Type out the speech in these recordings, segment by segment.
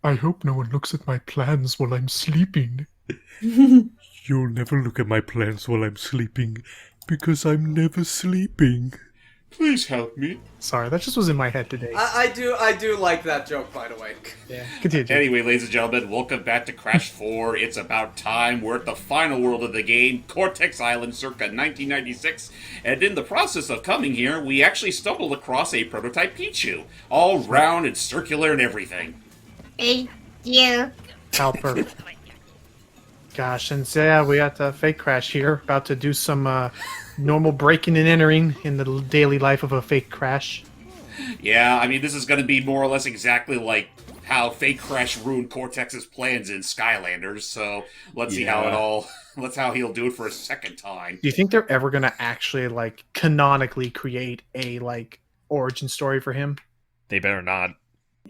I hope no one looks at my plans while I'm sleeping. You'll never look at my plans while I'm sleeping, because I'm never sleeping. Please help me. Sorry, that just was in my head today. I do like that joke, by the way. Yeah, continue. Jake. Anyway, ladies and gentlemen, welcome back to Crash 4. It's about time. We're at the final world of the game, Cortex Island, circa 1996. And in the process of coming here, we actually stumbled across a prototype Pichu. All round and circular and everything. Thank you. Helper. Gosh, and so yeah, we got the fake Crash here, about to do some normal breaking and entering in the daily life of a fake Crash. Yeah, I mean, this is going to be more or less exactly like how Fake Crash ruined Cortex's plans in Skylanders, so let's see how it all... Let's how he'll do it for a second time. Do you think they're ever gonna actually, like, canonically create a, like, origin story for him? They better not.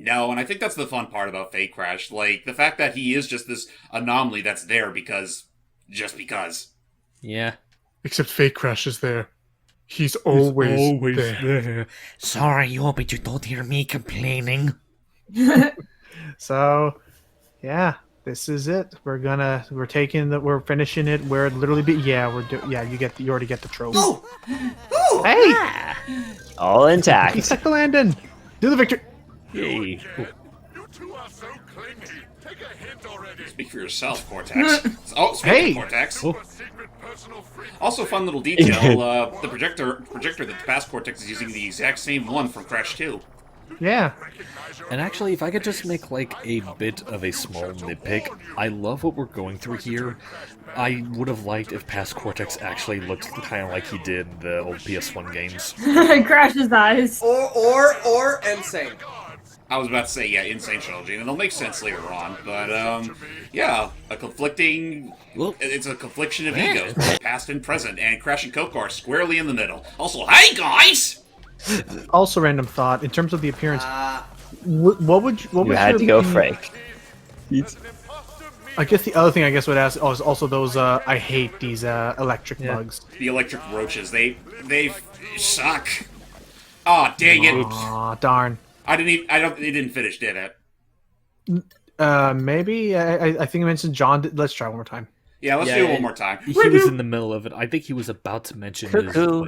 No, and I think that's the fun part about Fake Crash. Like, the fact that he is just this anomaly that's there just because. Yeah. Except fake Crash is there. He's always there. Sorry, but you don't hear me complaining. So, yeah, this is it. We're finishing it. We're literally you already get the trophy. Oh! Hey! All intact. He's stuck the landing. Do the victory. Yay. You two are so clingy. Take a hint already. Speak for yourself, Cortex. Oh, speaking of Cortex. Also, fun little detail, the projector that the past Cortex is using the exact same one from Crash 2. Yeah. And actually, if I could just make, like, a bit of a small nitpick, I love what we're going through here. I would have liked if past Cortex actually looked kind of like he did in the old PS1 games. Crash's eyes. Or insane. I was about to say, yeah, Insane Trilogy, and it'll make sense later on, but, yeah, it's a confliction of egos, both past and present, and Crash and Coco are squarely in the middle. Also, hey, guys! Also, random thought, in terms of the appearance, what would You your had to go opinion- Frank. I guess the other thing I guess would ask is also those, I hate these, electric bugs. The electric roaches, they suck. Aw, dang it. Aw, darn. It didn't finish, did it? Maybe. I think I mentioned John. Let's try one more time. Yeah, let's do it one more time. He was in the middle of it. I think he was about to mention Cuckoo.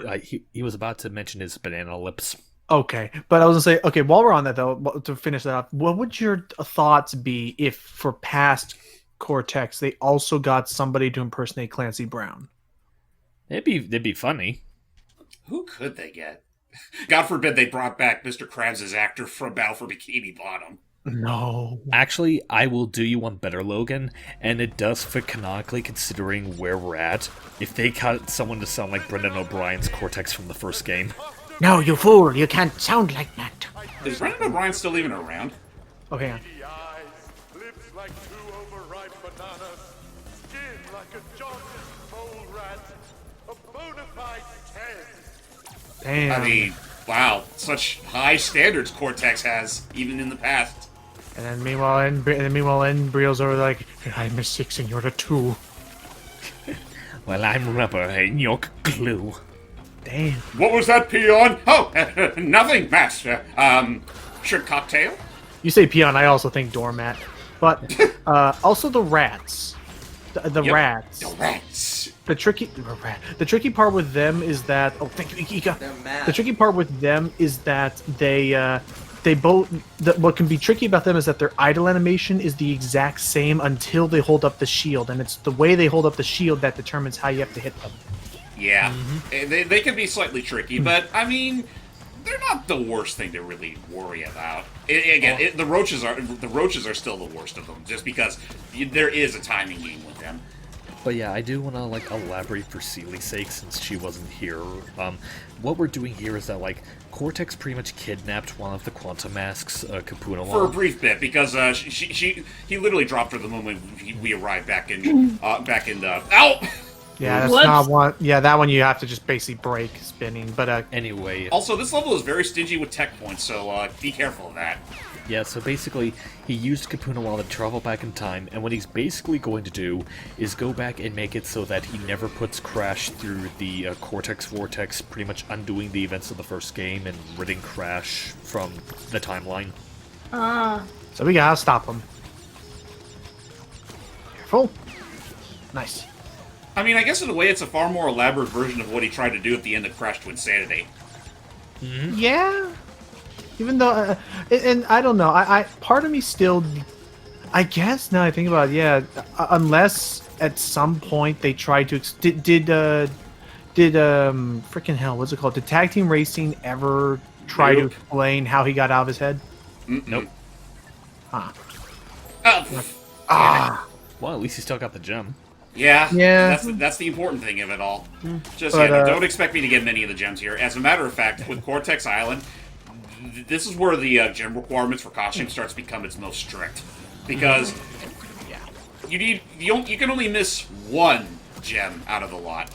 he was about to mention his banana lips. Okay, but I was gonna say, okay, while we're on that though, to finish that up, what would your thoughts be if for past Cortex they also got somebody to impersonate Clancy Brown? They'd be funny. Who could they get? God forbid they brought back Mr. Krabs' actor from Battle for Bikini Bottom. No. Actually, I will do you one better, Logan, and it does fit canonically considering where we're at. If they got someone to sound like Brendan O'Brien's Cortex from the first game. No, you fool! You can't sound like that. Is Brendan O'Brien still even around? Oh, hang on. Lips like two overripe bananas. Skin like a jaundiced mole rat. A bona fide 10. Damn. I mean, wow, such high standards Cortex has, even in the past. And then meanwhile, Embryo's over like, I'm a 6 and you're a 2. Well, I'm rubber and you're glue. Damn. What was that, peon? Oh, nothing, master. Shrimp cocktail? You say peon, I also think doormat. But also the rats. The Yep. rats. The rats. The tricky part with them is that thank you, Ika. They're mad. The tricky part with them is that they both what can be tricky about them is that their idle animation is the exact same until they hold up the shield, and it's the way they hold up the shield that determines how you have to hit them. Yeah, they can be slightly tricky, but I mean, they're not the worst thing to really worry about. The roaches are still the worst of them, just because there is a timing game with them. But yeah, I do want to like elaborate for Seely's sake since she wasn't here. What we're doing here is that like Cortex pretty much kidnapped one of the Quantum Masks, Kapuna. For a brief bit, because he literally dropped her the moment we arrived back in the ow. Yeah, that's What? not one. Yeah, that one you have to just basically break spinning. But Anyway, Also, this level is very stingy with tech points, so be careful of that. yeah, so basically, he used Kapuna to travel back in time, and what he's basically going to do is go back and make it so that he never puts Crash through the Cortex Vortex, pretty much undoing the events of the first game and ridding Crash from the timeline. so we gotta stop them. Careful. Nice. I mean, I guess in a way it's a far more elaborate version of what he tried to do at the end of Crash to Insanity. Yeah. Even though, and I don't know, I part of me still, I guess now I think about it, yeah, unless at some point they tried to, freaking hell, what's it called? Did Tag Team Racing ever try to Nope. explain how he got out of his head? Nope. Huh. Oh, Well, at least he still got the gem. yeah. Yeah. That's the important thing of it all. Just But, don't expect me to get many of the gems here. As a matter of fact, with Cortex Island, this is where the gem requirements for costume starts to become its most strict, because you can only miss one gem out of the lot.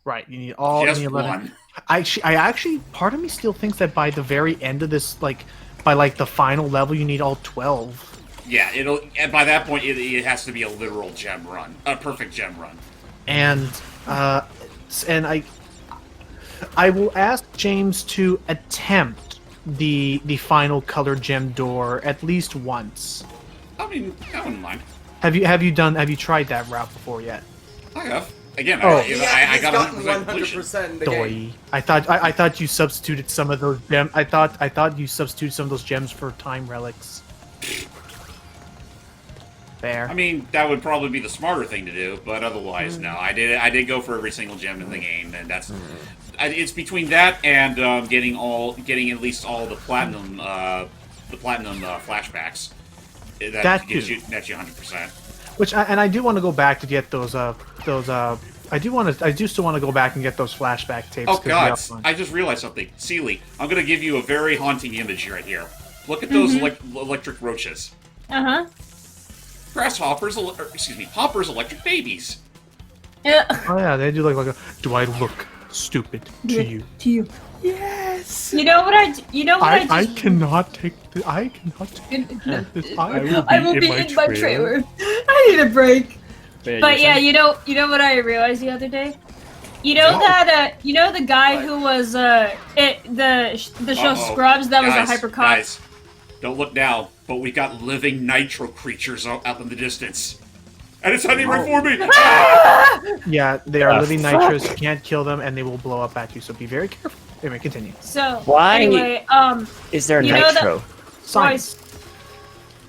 Right, you need all Just you need 11. one. I actually, part of me still thinks that by the very end of this, by the final level, you need all 12. Yeah, and by that point it has to be a literal gem run, a perfect gem run. And I will ask James to attempt the final colored gem door at least once. I mean, I wouldn't mind. Have you tried that route before yet? I have. Again, Oh. I He's got gotten 100% completion. 100% in the game. Doy. I thought you substituted some of those gems. I thought you substituted some of those gems for time relics. There. I mean, that would probably be the smarter thing to do, but otherwise, no. I did go for every single gem in the game, and that's it's between that and getting at least all the platinum flashbacks. That gets you 100%. Which I do want to go back to get those I do still want to go back and get those flashback tapes. Oh 'cause they god, are fun. I just realized something. Seely, I'm gonna give you a very haunting image right here. Look at those electric roaches. Uh-huh. Grasshoppers, Hopper's electric babies. Yeah. Oh yeah, they do like a. Do I look stupid to you? To you. Yes! You know what I I just... cannot take the. I cannot take this. I will be in my trailer. I need a break. But yeah, you know what I realized the other day? You know you know the guy who was the show Uh-oh. Scrubs that was Guys, a hypercon. Guys, don't look now, but we got living Nitro creatures out in the distance. And it's heading right for me! Yeah, they are living nitros. You can't kill them, and they will blow up at you. So be very careful. Anyway, continue. So Why anyway, is there you know nitro? Science.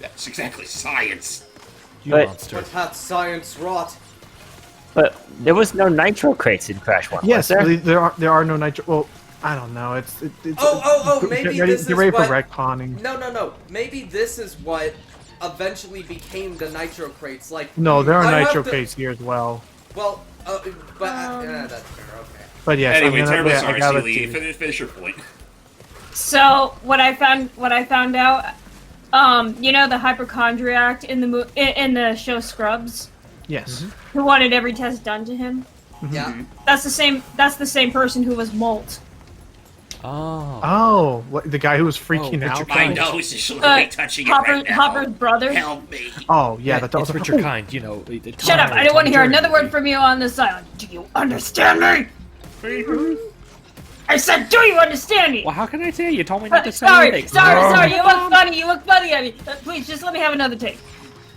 That's exactly science. You But- monster. What hath science wrought? But there was no nitro crates in Crash 1, Yes, was there? there are no nitro. Well, I don't know. It's Maybe get ready, this get is ready what... for retconning. No. Maybe this is what eventually became the nitro crates. Like No, there are I have nitro to- crates here as well. Well, yeah, that's fair. Okay. But yes, Anyway, I'm gonna, terribly yeah, I sorry, gotta Seely. see. Finish your point. So what I found out, you know the hypochondriac in the show Scrubs, Yes. who wanted every test done to him. Yeah. That's the same person who was Molt. Oh. Oh, what, the guy who was freaking out. Richard My Kind. nose is literally touching it right now. Hopper's brother. Help me. Oh yeah, that It's was Richard Kind, you know. Shut up! I don't want to hear another word from you on this island. Do you understand me? I said, do you understand me? Well, how can I tell you? You told me not to say Sorry. anything. You look funny. You look funny at me. Please, just let me have another take.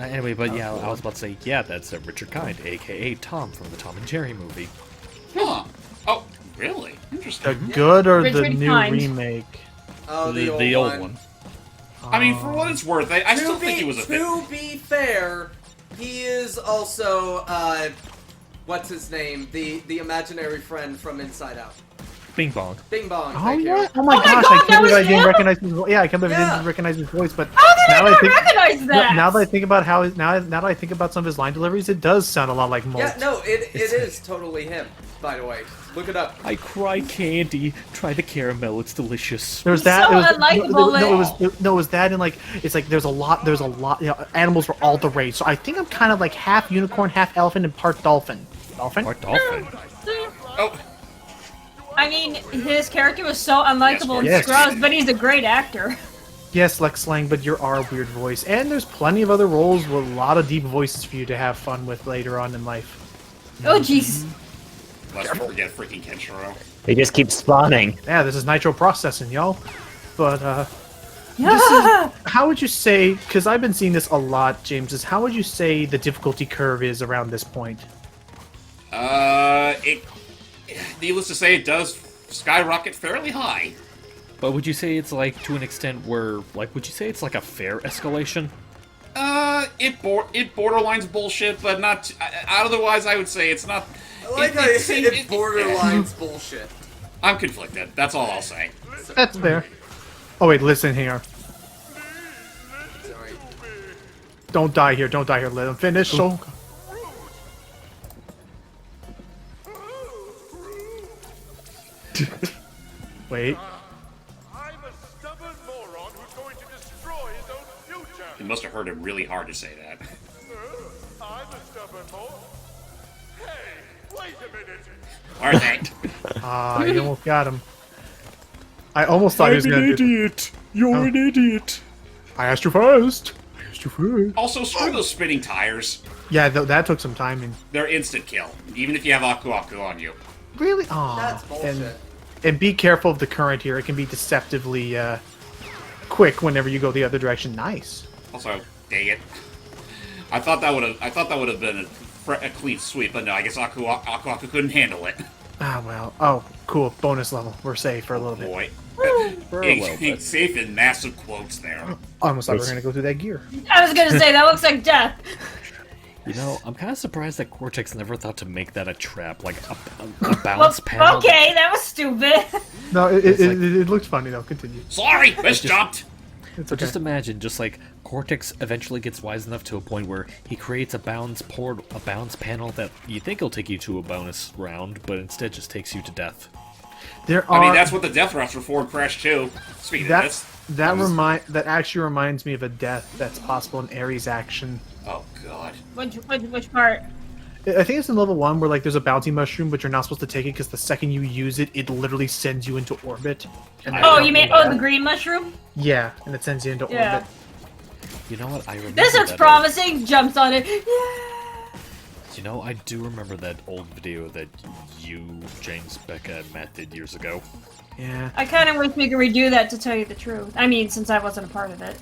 Anyway, but yeah, I was about to say, yeah, that's Richard Kind, a.k.a. Tom from the Tom and Jerry movie. Huh. Oh, really? The Interesting. good or the Richard new Kind. remake? Oh, The old one. I mean, for what it's worth, I still think it was a bit... To be fair, he is also what's his name? The imaginary friend from Inside Out. Bing Bong. Bing Bong. Oh Thank yeah! you. Oh my my gosh! God, I that can't believe I was didn't him? recognize his voice. Yeah, I can't believe I Yeah. didn't recognize his voice. But How did I now not think recognize that? now that I think about how now that I think about some of his line deliveries, it does sound a lot like Molt. Yeah, no, it is totally him. By the way, look it up. I cry candy. Try the caramel. It's delicious. There was that. So it was, unlikable, no, it was that, and like it's like there's a lot. You know, animals were all the rage. So I think I'm kind of like half unicorn, half elephant, and part dolphin. Dolphin. Or dolphin. Oh, I mean, his character was so unlikable in Yes. Scrubs, but he's a great actor. Yes, Lex Lang, but you're our weird voice, and there's plenty of other roles with a lot of deep voices for you to have fun with later on in life. Oh, jeez. lest we forget freaking Kenshiro. They just keep spawning. Yeah, this is nitro processing, y'all. But How would you say? Because I've been seeing this a lot, James. Is how would you say the difficulty curve is around this point? Needless to say, it does skyrocket fairly high. But would you say it's like to an extent where, like, would you say it's like a fair escalation? It borderlines bullshit, but not. Otherwise, I would say it's not. I like how it borderlines bullshit. I'm conflicted. That's all I'll say. That's fair. Oh wait, listen here. Sorry. Don't die here. Don't die here. Let him finish. So. Wait. I'm a stubborn moron who's going to destroy his own future. You must have heard him really hard to say that. I'm a stubborn moron. Hey, wait a minute. Aren't they? Ah, you almost got him. I almost thought he was gonna do. idiot. You're an idiot. I asked you first. I asked you first. Also, screw those spinning tires. Yeah, that took some timing. They're instant kill, even if you have Aku Aku on you. Really? Aw. That's bullshit. And be careful of the current here. It can be deceptively quick whenever you go the other direction. Nice. Also, dang it. I thought that would have been a clean sweep, but no, I guess Aku Aku couldn't handle it. Ah, well. Oh, cool. Bonus level. We're safe for a little bit. Boy. For a little bit. Safe in massive quotes there. I almost thought we were going to go through that gear. I was gonna say that looks like death. You know, I'm kind of surprised that Cortex never thought to make that a trap, like a bounce panel. Okay, that was stupid. No, it looked funny, though. Continue. Sorry, misjumped. It's But okay. just imagine, just like Cortex eventually gets wise enough to a point where he creates a bounce panel that you think will take you to a bonus round, but instead just takes you to death. There are. I mean, that's what the death thrusts were for in Crash 2. Speaking of this. That actually reminds me of a death that's possible in Ares action. Oh, God. Which part? I think it's in level 1 where like there's a bounty mushroom, but you're not supposed to take it because the second you use it, it literally sends you into orbit. And Oh, you mean the green mushroom? Yeah, and it sends you into Yeah. orbit. You know what? I remember This looks that promising. Jumps on it. Yeah. You know, I do remember that old video that you, James, Becca, and Matt did years ago. Yeah. I kind of wish we could redo that, to tell you the truth. I mean, since I wasn't a part of it.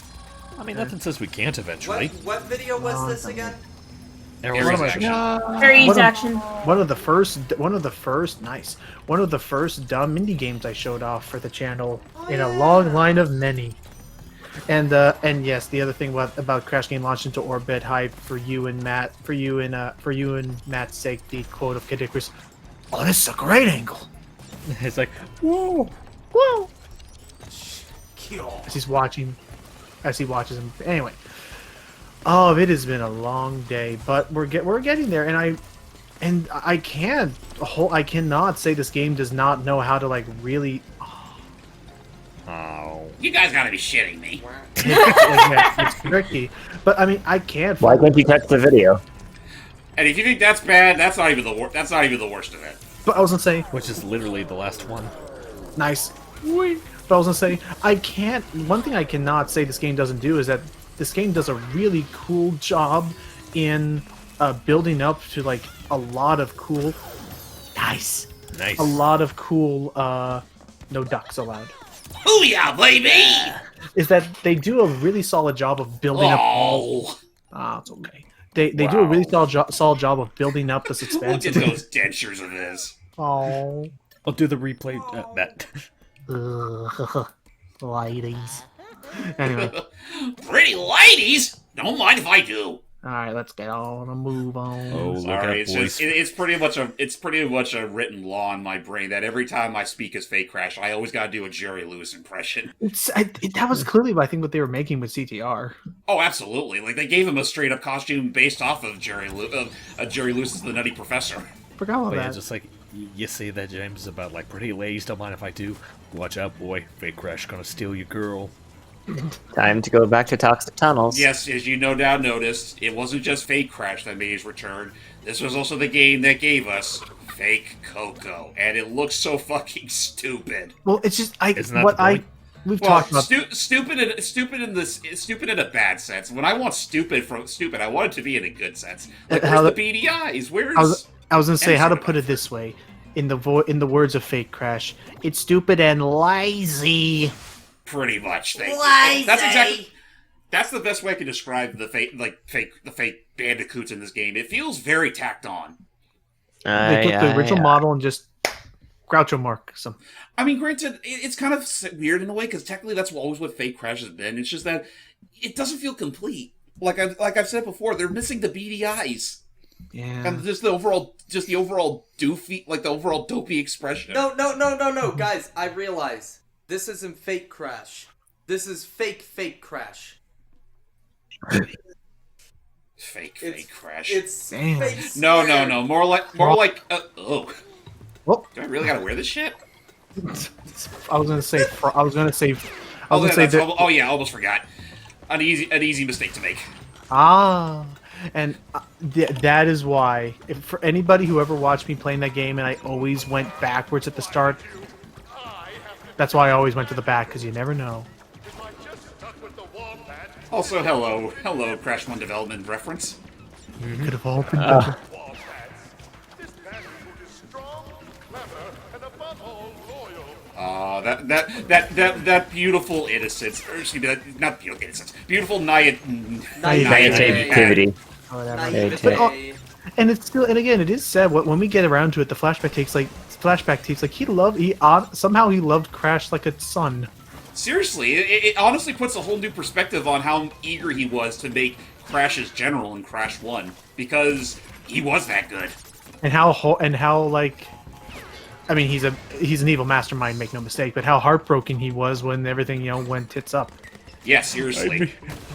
I mean, nothing says we can't eventually. What video was this again? Ares action. Very easy One of- action. One of the first dumb indie games I showed off for the channel in a long line of many. And yes, the other thing about Crash Game launched into orbit hype for you and Matt, for you and Matt's sake, the quote of Kid Icarus, "Oh, this is a great angle." It's like, whoa. Whoa! As he watches him. Anyway. Oh, it has been a long day, but we're getting there, and I cannot say this game does not know how to like really. Oh. You guys gotta be shitting me. Yeah, it's tricky, but I mean I can't. Why can't you touch the video? And if you think that's bad, that's not even the worst of it. But I was gonna say Which is literally the last one. nice. But I was gonna say I can't. One thing I cannot say this game doesn't do is that this game does a really cool job in building up to like a lot of cool. Nice. A lot of cool. No ducks allowed. Booyah, baby! Is that they do a really solid job of building up all. Oh, Ah, it's okay. They do a really solid job of building up the suspense. look at those dentures of his. Oh, I'll do the replay. That. ladies. Anyway, Pretty ladies! Don't mind if I do. all right, let's get on and move on. Oh, look Sorry, at it's voice. just it's pretty much a written law in my brain that every time I speak as Fake Crash, I always gotta do a Jerry Lewis impression. That was clearly, I think, what they were making with CTR. Oh, absolutely! Like they gave him a straight up costume based off of Jerry Lewis as the Nutty Professor. Forgot about But yeah, that. just like you say that, James, about like pretty ladies. Don't mind if I do. Watch out, boy. Fake Crash gonna steal your girl. Time to go back to Toxic Tunnels. Yes, as you no doubt noticed, it wasn't just Fake Crash that made his return. This was also the game that gave us Fake Coco, and it looks so fucking stupid. Well, it's just Isn't that the point? we've Well, talked about. stupid in a bad sense. When I want stupid from stupid, I want it to be in a good sense. Like, How where's the- the beady eyes? Where's I was gonna say how to Answer put it this way, in the words of Fake Crash, it's stupid and lazy. Pretty much. Thank you. Lazy. That's the best way I can describe the fake bandicoots in this game. It feels very tacked on. They took the original model and just Groucho Mark some. I mean, granted, it's kind of weird in a way because technically that's always what Fake Crash has been. It's just that it doesn't feel complete. Like I've said before, they're missing the beady eyes. Yeah. And just the overall doofy, like the overall dopey expression. No, guys, I realize this isn't Fake Crash. This is Fake Crash. Fake Crash. It's Damn. fake. No. Square. More like. Oh. Well, Do I really gotta wear this shit? I was gonna say. I almost forgot. An easy mistake to make. And that is why, for anybody who ever watched me playing that game, and I always went backwards at the start. That's why I always went to the back, because you never know. Also, hello, Crash 1 development reference. Could have all been better. That beautiful innocence. Or excuse me, not beautiful innocence. Beautiful Naivety. Naivete. And it's still, and again, it is sad. When we get around to it, the flashback takes like somehow he loved Crash like a son. Seriously, it honestly puts a whole new perspective on how eager he was to make Crash as General in Crash 1, because he was that good. And how like, I mean, he's an evil mastermind, make no mistake, but how heartbroken he was when everything went tits up. Yeah, seriously.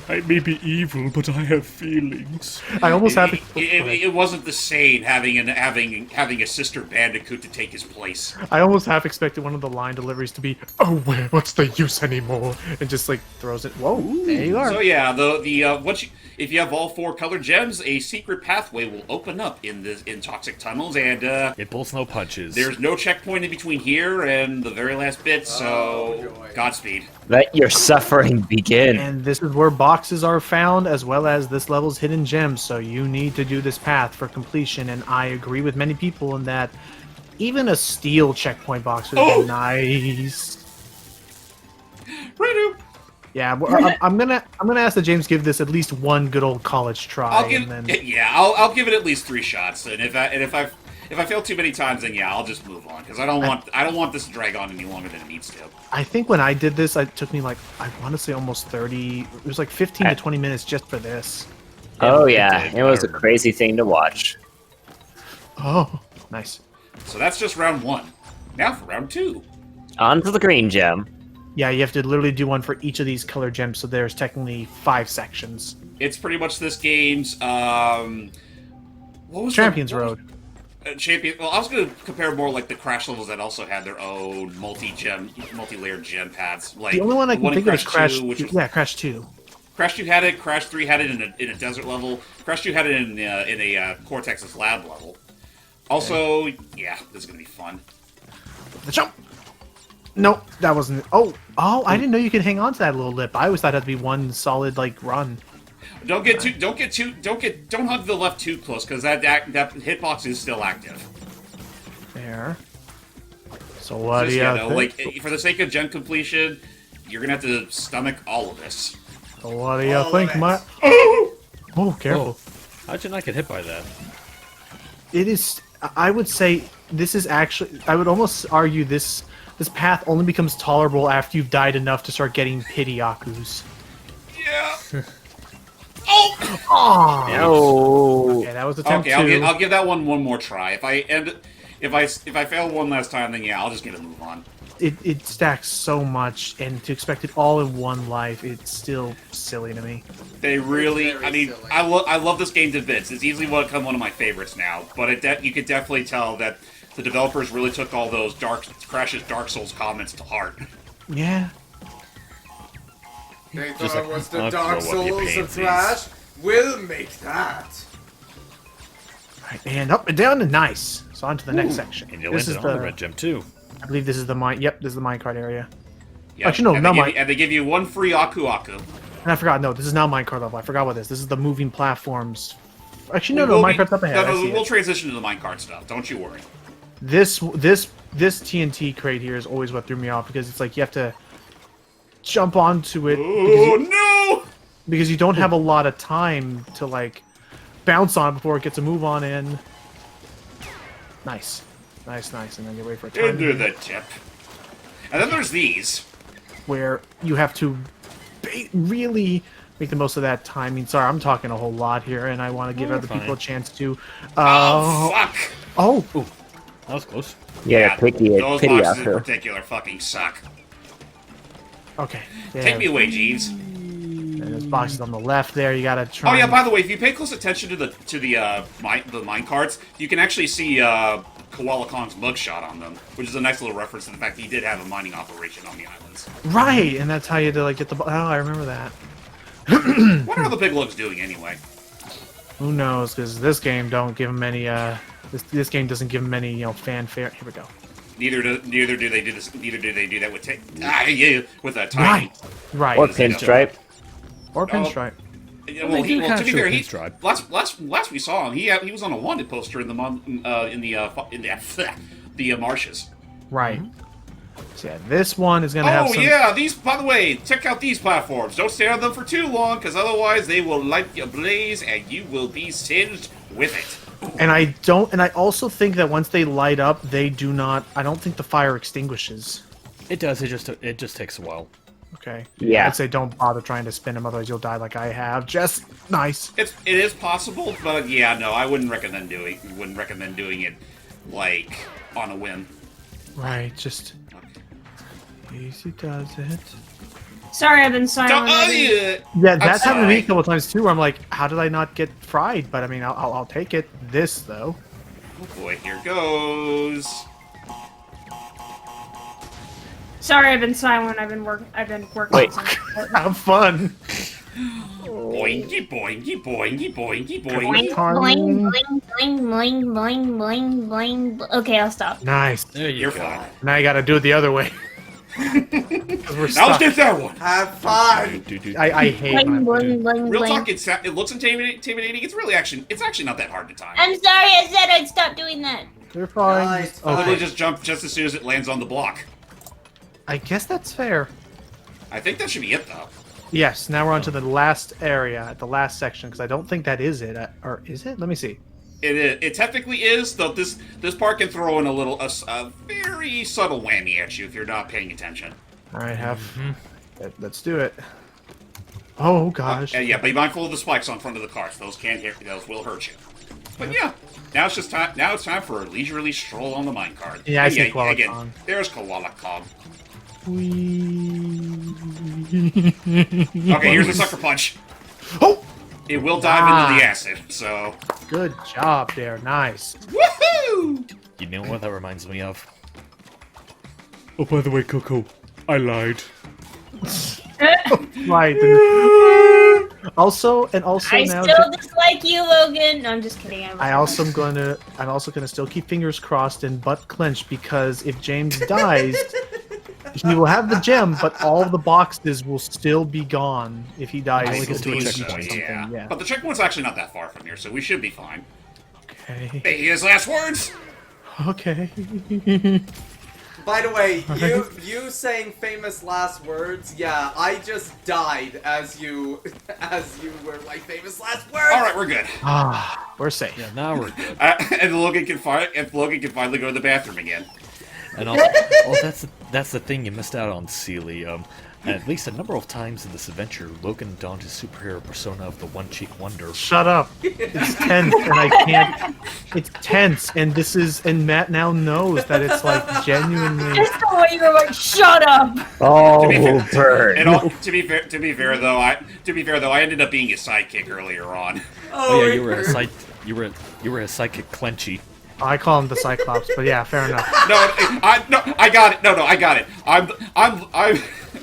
I may be evil, but I have feelings. I almost have it wasn't the same having a sister Bandicoot to take his place. I almost half expected one of the line deliveries to be, "Oh, well, what's the use anymore?" and just like throws it. Whoa, there you are. So yeah, if you have all 4 colored gems, a secret pathway will open up in toxic tunnels, and It pulls no punches. there's no checkpoint in between here and the very last bit. So Godspeed. Let your suffering begin. And this is where boxes are found, as well as this level's hidden gems, so you need to do this path for completion, and I agree with many people in that even a steel checkpoint box would be nice. Redo. Yeah, well, I'm gonna ask that James give this at least one good old college try. I'll give it at least 3 shots, and if I fail too many times, then yeah, I'll just move on, because I don't want this to drag on any longer than it needs to. I think when I did this, it took me like, I want to say almost 30. It was like 15 to 20 minutes just for this. Oh yeah, it was a crazy thing to watch. Oh, nice. So that's just round 1. Now for round 2. On to the green gem. Yeah, you have to literally do one for each of these color gems, so there's technically 5 sections. It's pretty much this game's what was Champions Road. Well, I was going to compare more like the Crash levels that also had their own multi-layered gem paths. Like The only one I can think of is Crash 2, 2. Yeah, Crash 2. Crash 2 had it. Crash 3 had it in a desert level. Crash 2 had it in a Cortex's lab level. Also, yeah, this is going to be fun. The jump. No, that wasn't. Oh, I didn't know you could hang on to that little lip. I always thought it had to be one solid like run. Don't hug the left too close, because that hitbox is still active. There. So what do you think? Like, for the sake of gen completion, you're gonna have to stomach all of this. So what do you think, Matt? Oh, careful. How'd you not get hit by that? It is. I would say this is actually. I would almost argue this path only becomes tolerable after you've died enough to start getting pity Akus. Yeah. Oh! Oh! No. Okay, that was attempt 2. I'll give that one more try. If I fail one last time, then yeah, I'll just get a move on. It stacks so much, and to expect it all in one life, it's still silly to me. They really, Very I mean, silly. I love this game to bits. It's easily become one of my favorites now. But you could definitely tell that the developers really took all those Crash's Dark Souls comments to heart. Yeah. They Just thought like, it was the I'll Dark throw up your Souls of pansies. Crash. We'll make that. Right, and up and down and nice. So on to the next section. And you This landed is on the red gem too. I believe this is the mine. Yep, this is the minecart area. Yep. Actually, no, and not they give mine. you, and they give you one free Aku. And I forgot. No, this is now minecart level. I forgot what this. This is the moving platforms. Actually, no, minecart's up ahead. I see We'll it. transition to the minecart stuff. Don't you worry. This TNT crate here is always what threw me off, because it's like you have to jump onto it Oh no! because you don't have a lot of time to like bounce on it before it gets a move on in. Nice. Nice, nice. And then you wait for a time Into the tip. And then there's these. where you have to really make the most of that timing. Sorry, I'm talking a whole lot here, and I want to give other people a chance to. Oh, fuck! Oh, That was close. Yeah, pity those pity boxes in after. particular fucking suck. okay. Yeah. Take me away, Jeeves. And there's boxes on the left there. You gotta try. Oh yeah, and- by the way, if you pay close attention to the minecarts, you can actually see Koala Kong's mugshot on them, which is a nice little reference to the fact that he did have a mining operation on the islands. Right, and that's how you had to like get the. Oh, I remember that. What are the big lugs doing anyway? Who knows? Because this game don't give them any. This game doesn't give them any fanfare. Here we go. Neither do they do this. Neither do they do that with with a tiny. Right, right. Or pinstripe. Or pinstripe. Well, They do to kinda be show fair, pinstripe. last we saw him, he was on a wanted poster in the marshes. Right. So yeah, this one is gonna have Oh some. yeah, these. By the way, check out these platforms. Don't stay on them for too long, because otherwise they will light you ablaze, and you will be singed with it. And I also think that once they light up, they do not. I don't think the fire extinguishes. It does. It just takes a while. Okay. Yeah. I'd say don't bother trying to spin them, otherwise you'll die like I have. Just nice. It is possible, but yeah, no, I wouldn't recommend doing it like on a whim. Right. Just easy does it. Sorry, I've been silent. Yeah. Yeah, that's happened to me sorry. a couple times too. Where I'm like, how did I not get fried? But I mean, I'll take it. This though. Oh boy, here goes. Sorry, I've been silent. I've been working. Wait. on something. Have fun. Boingy, boingy, boingy, boingy, Boing, boingy. boing, boing, boing, boing, boing, boing, boing. Okay, I'll stop. Nice. There you You're go. fine. Now you got to do it the other way. 'Cause we're Now let's stuck. get that one. Have fun. I hate when I Boing, have to do boing, boing, Real boing. talk, it looks intimidating. It's actually not that hard to time. I'm sorry. I said I'd stop doing that. They're fine. Nice. Literally Okay. just jump just as soon as it lands on the block. I guess that's fair. I think that should be it, though. Yes. Now we're on to the last area, the last section, because I don't think that is it. Or is it? Let me see. It technically is, though. This part can throw in a very subtle whammy at you if you're not paying attention. All right, let's do it. Oh gosh. Yeah, be mindful of the spikes on front of the carts. Those will hurt you. But yeah, now it's time for a leisurely stroll on the minecart. Yeah, I see Again, Koala Kong. there's Koala Kong. Whee. Okay, here's the sucker punch. Oh, It will dive into the acid. So, good job there. Nice. woohoo! You know what that reminds me of? Oh, by the way, Coco, I lied. Right. Also I now. still dislike you, Logan. No, I'm just kidding. I'm also gonna still keep fingers crossed and butt clenched, because if James dies, he will have the gem, but all the boxes will still be gone if he dies. only gets to a in checkpoint. something, Yeah. But the checkpoint's actually not that far from here, so we should be fine. Okay. Hey, his last words. Okay. By the way, you saying famous last words, yeah, I just died as you were like famous last words. All right, we're good. Ah, we're safe. Yeah, now we're good. And Logan can finally go to the bathroom again. And also, that's the thing you missed out on, Sealy. At least a number of times in this adventure, Logan donned his superhero persona of the One-Cheek Wonder. Shut up. It's tense, and I can't. It's tense, and Matt now knows that it's like genuinely. Just the way you were like, shut up. Oh, To be fair- burn. And to be fair though, I ended up being his sidekick earlier on. Oh yeah, you were his sidekick Clenchy. I call him the Cyclops, but yeah, fair enough. I got it. No, I got it. I'm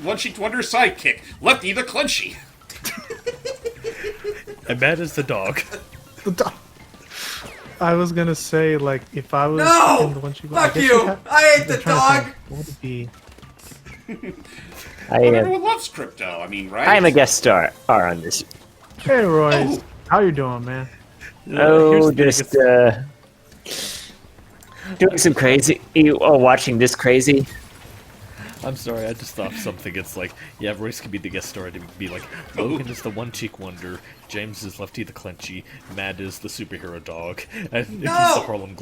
One-Cheeked Wonder's sidekick, Lefty the Clenchy. And Matt is the dog. I was gonna say, like, if I was No! in the one she Fuck you! I hate the dog! What would it be? I But am. everyone loves crypto. I mean, right? I am a guest star on this. Hey, Roy, how you doing, man? Oh, here's the just doing some crazy. Watching this crazy. I'm sorry, I just thought of something. It's like, yeah, Royce could be the guest star to be like, Logan is the one-cheek wonder, James is Lefty the Clenchy, Matt is the superhero dog, and Icky's the Harlem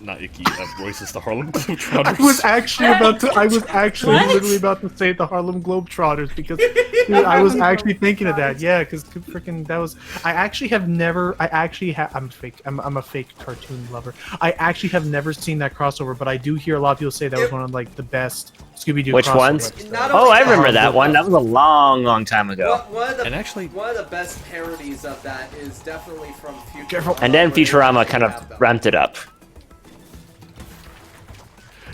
not Icky, Royce is the Harlem Globetrotters. I was actually What? literally about to say the Harlem Globetrotters because dude, I was actually thinking of that. Yeah, because freaking that was. I'm a fake cartoon lover. I actually have never seen that crossover, but I do hear a lot of people say that was one of like the best Scooby-Doo. Which crossover ones? episodes. Not Oh, only I that, remember that one. That was a long time ago. One of the, And actually- one of the best parodies of that is definitely from Futurama. Careful. And then where they Futurama actually kind of have them. ramped it up.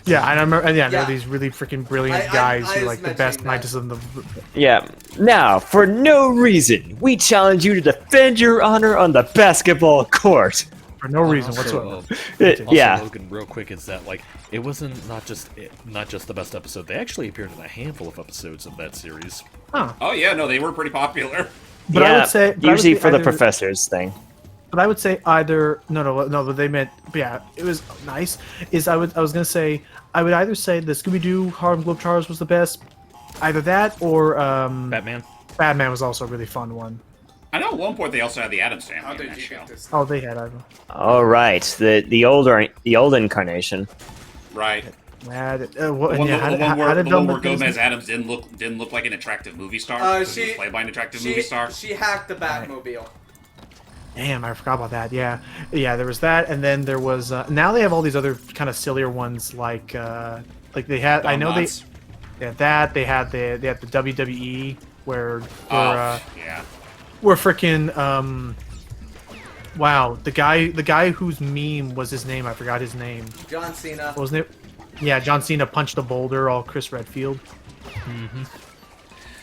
Yeah, and I remember. And yeah, there Yeah. were these really freaking brilliant I guys was who like the best mentioning that. scientists in the. Yeah. Now, for no reason, we challenge you to defend your honor on the basketball court. For no reason Also, whatsoever. Also, Yeah. Logan, real quick, is that like it wasn't not just the best episode. They actually appeared in a handful of episodes of that series. Huh. Oh yeah, no, they were pretty popular. But I Yeah, would say usually for the either- professors thing. But I would say either no, but they meant yeah, it was nice. I was gonna say I would either say the Scooby-Doo Harlem Globetrotters was the best, either that or Batman. Batman was also a really fun one. I know at one point they also had the Addams Family How in did that you show. get this? Oh, they had either. All right, the old incarnation. Right. What, The and one, yeah, the one where, did the one Velma where Disney- Gomez Adams didn't look like an attractive movie star. 'cause he was played by an attractive movie star. She hacked the Batmobile. Damn, I forgot about that. Yeah, there was that, and then there was. Now they have all these other kind of sillier ones, like they had. I know Donuts. they had that. They had the WWE where Oh, yeah. where freaking wow, the guy whose meme was his name. I forgot his name. John Cena. What was it? Yeah, John Cena punched a boulder, all Chris Redfield.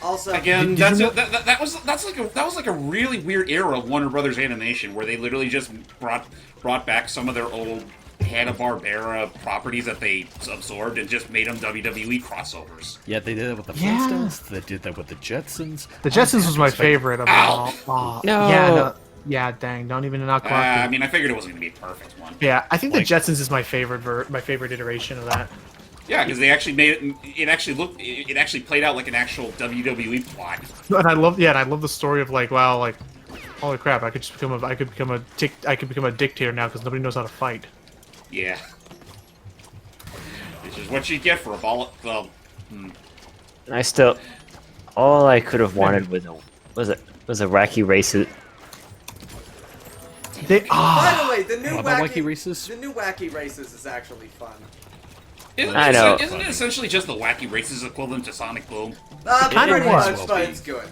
Also, Again, Did you that was like a really weird era of Warner Brothers animation where they literally just brought back some of their old Hanna-Barbera properties that they absorbed and just made them WWE crossovers. Yeah, they did that with the Yeah. Flintstones. They did that with the Jetsons. The Jetsons was my favorite of Ow! all. No. Yeah, no, yeah, dang, don't even knock I mean, I figured it wasn't going to be a perfect one. Yeah, I think Like- the Jetsons is my favorite my favorite iteration of that. Yeah, because they actually made it. It actually played out like an actual WWE plot. And I love the story of like, wow, like, holy crap, I could become a dictator now because nobody knows how to fight. Yeah. Which is what you get for a ball. Well, I still, all I could have wanted was a wacky race. They by the way, the new What about wacky Wacky Races? The new Wacky Races is actually fun. I know. Isn't it essentially just the Wacky Races equivalent to Sonic Boom? kinda Pretty was. much, but it's good.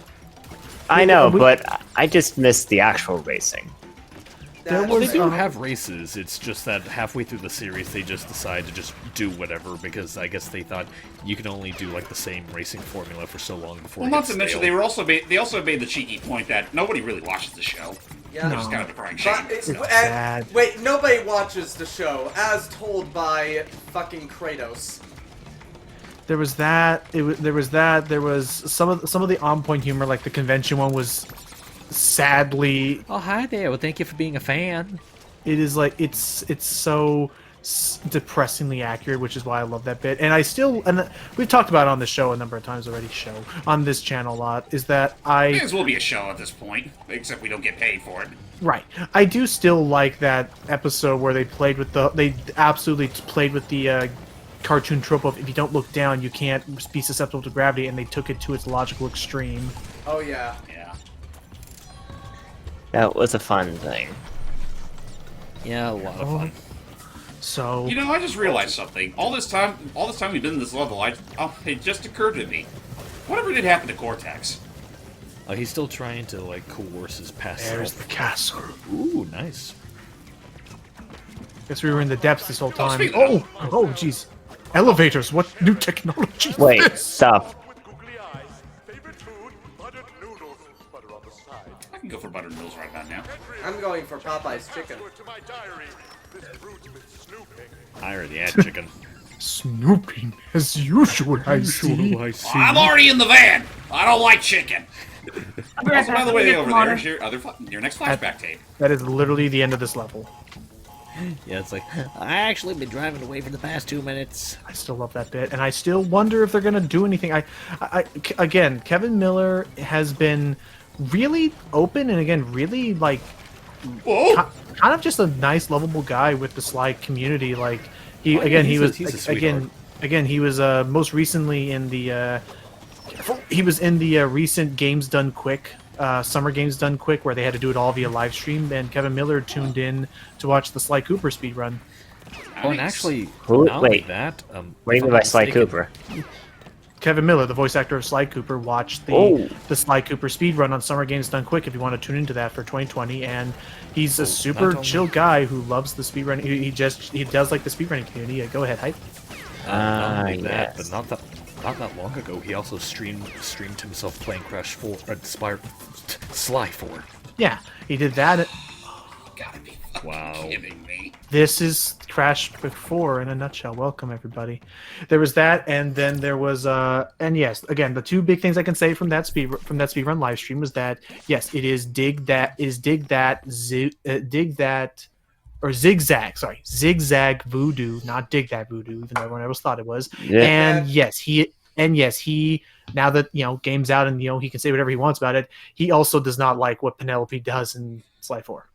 I know, but I just missed the actual racing. There Well, they was, do um, have races. It's just that halfway through the series, they just decide to just do whatever because I guess they thought you can only do like the same racing formula for so long before. Well, it not gets to mention stale. they also made the cheeky point that nobody really watches the show. Yeah. Which is kind of a crying shame. But sad. wait, nobody watches the show, as told by fucking Kratos. There was that. There was some of the on point humor, like the convention one was sadly. Oh, hi there. Well, thank you for being a fan. It is like it's so depressingly accurate, which is why I love that bit. And we've talked about it on the show a number of times already. On this channel a lot is that May as well be a show at this point, except we don't get paid for it. Right. I do still like that episode where they absolutely played with the cartoon trope of if you don't look down, you can't be susceptible to gravity, and they took it to its logical extreme. Oh yeah. Yeah. That was a fun thing. Yeah, a lot of fun. So You know, I just realized something. All this time we've been in this level, it just occurred to me. Whatever did happen to Cortex? He's still trying to like coerce his past there's self. the castle. Ooh, nice. Guess we were in the depths this whole time. speaking Oh, of- oh, jeez. Elevators. What new technology? is Wait, this? stop. With googly eyes, favorite food, buttered noodles, butter on the side. I can go for buttered noodles right about now. I'm going for Popeye's chicken. To my diary, this fruit's been snooping. I already had chicken. Snooping as usual. I see. I'm already in the van. I don't like chicken. I'll be right Also, by back. the Let me way, get over some water. there's your next flashback tape. That is literally the end of this level. Yeah, it's like, I actually been driving away for the past 2 minutes. I still love that bit, and I still wonder if they're gonna do anything. Again, Kevin Miller has been really open, and again, really like Whoa! kind of just a nice, lovable guy with the Sly community. Like he Oh, yeah, he was he's a sweetheart. again he was most recently in the recent Games Done Quick. Summer Games Done Quick, where they had to do it all via live stream, and Kevin Miller tuned in to watch the Sly Cooper speedrun. Oh, and actually, Who- not only wait. that, What do you if mean I'm by not Sly mistaken- Cooper? Kevin Miller, the voice actor of Sly Cooper, watched Oh. the Sly Cooper speedrun on Summer Games Done Quick if you want to tune into that for 2020. And he's a not super only- chill guy who loves the speedrunning. He does like the speedrunning community. Go ahead, hype. Not only that, yes. but not that long ago, he also streamed himself playing Crash 4, Sly 4. Yeah, he did that. Gotta be fucking Wow. kidding me. This is Crash 4 in a nutshell. Welcome everybody. There was that, and then there was and yes, again, the two big things I can say from that speedrun live stream was that yes, it is dig that or zigzag voodoo, not dig that voodoo, even though everyone else thought it was. Yeah. And yes, he now that game's out and he can say whatever he wants about it. He also does not like what Penelope does in Sly 4.